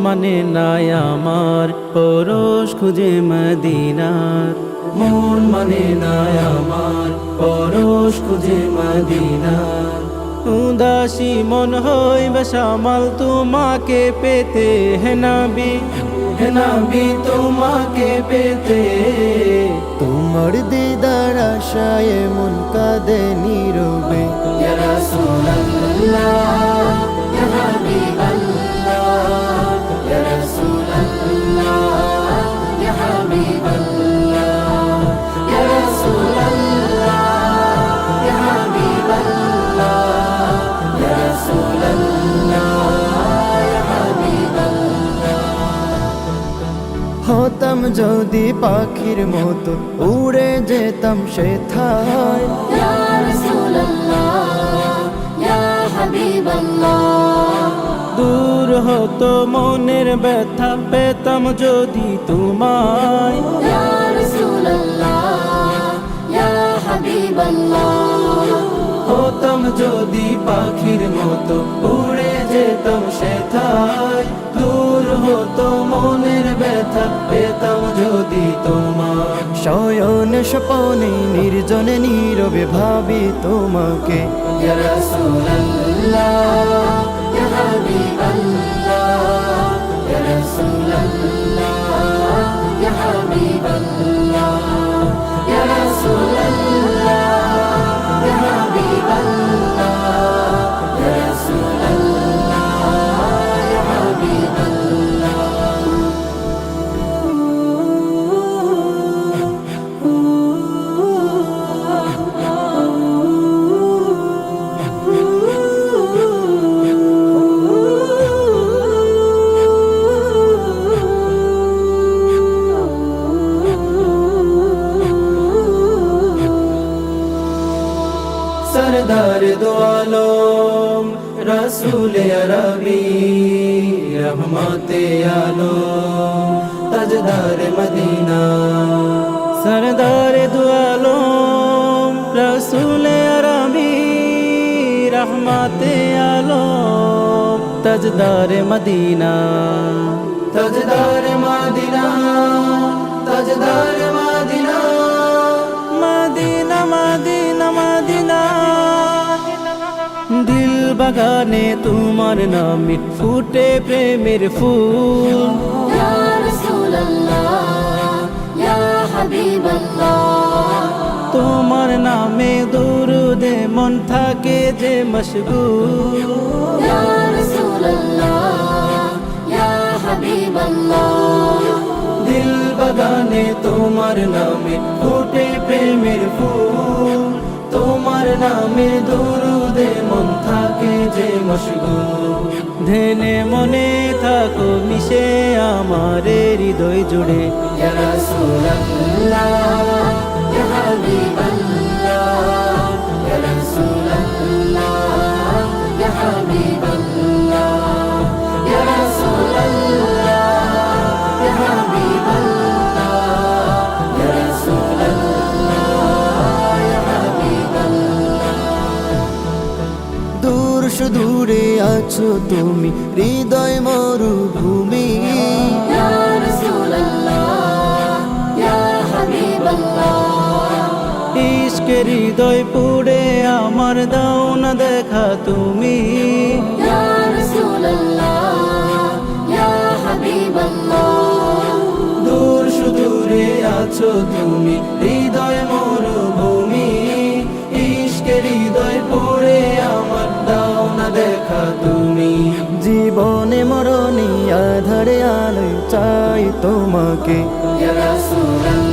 মানে নাই আমার পরশ খুঁজে মদিনার, মন মানে নাই আমার পরশ খুঁজে মদিনার। উদাসী মন হইবে সামাল তোমাকে পেতে, হে নবী তোমাকে পেতে। তোমার দিদার আশায় মন কাঁদে নীরবে। ইয়া রাসূলুল্লাহ ইয়া হাবিবাল্লাহ, ইয়া রাসূলুল্লাহ ইয়া হাবিবাল্লাহ, ইয়া রাসূলুল্লাহ ইয়া হাবিবাল্লাহ, ইয়া রাসূলুল্লাহ ইয়া হাবিবাল্লাহ। হতাম যদি পাখির মতো উড়ে যেতাম সেথায়, ইয়া রাসূলুল্লাহ ইয়া হাবিবাল্লাহ। দূর হতো মনের ব্যথা পেতাম যদি তোমায়, ইয়া রাসূলুল্লাহ ইয়া হাবিবাল্লাহ। হতাম যদি পাখির মতো উড়ে যেতাম সেথায়। দূর হতো মনের ব্যথা পেতাম যদি তোমার। শয়ন স্বপনে নির্জনে নীরবে ভাবি তোমাকে। ইয়া রাসূলুল্লাহ ইয়া হাবিবাল্লাহ, ইয়া রাসূলুল্লাহ ইয়া হাবিবাল্লাহ, ইয়া রাসূলুল্লাহ ইয়া হাবিবাল্লাহ, ইয়া রাসূলুল্লাহ ইয়া হাবিবাল্লাহ। सरदार दो आलम रसूल अरबी, रहमते आलम ताजदार मदीना। सरदार दो आलम रसूल अरबी, रहमते आलम ताजदार मदीना। ताजदार मदीना, ताजदार मदीना, मदीना मदीना मदीना। दिल বাগানে তোমার নামে ফুটে প্রেমের ফুল। ইয়া রাসূলুল্লাহ ইয়া হাবিবাল্লাহ। তোমার নামে দুরুদে মন থাকে যে মশগুল। ইয়া রাসূলুল্লাহ ইয়া হাবিবাল্লাহ। দিল বাগানে তোমার নামে ফুটে প্রেমের ফুল। তোমার নামে দুরুদে মন থাকে যে মশগুল। ধ্যানে মনে থাকো মিশে আমার হৃদয় জুড়ে। ইয়া রাসূলুল্লাহ ইয়া হাবিবাল্লাহ, ইয়া রাসূলুল্লাহ ইয়া হাবিবাল্লাহ, ইয়া রাসূলুল্লাহ ইয়া হাবিবাল্লাহ, ইয়া রাসূলুল্লাহ ইয়া হাবিবাল্লাহ। দূর সুদূরে আছো তুমি হৃদয় মরুভূমি। ইয়া রাসূলুল্লাহ ইয়া হাবিবাল্লাহ। ইশকের হৃদয় পুড়ে আমার দাও না দেখা তুমি। ইয়া রাসূলুল্লাহ ইয়া হাবিবাল্লাহ। দূর সুদূরে আছো তুমি হৃদয় মরুভূমি। ইশকের হৃদয় পুড়ে আমার দাও না দেখা তুমি। জীবনে মরণে আধারে আলোয় চাই তোমাকে। ইয়া রাসূলুল্লাহ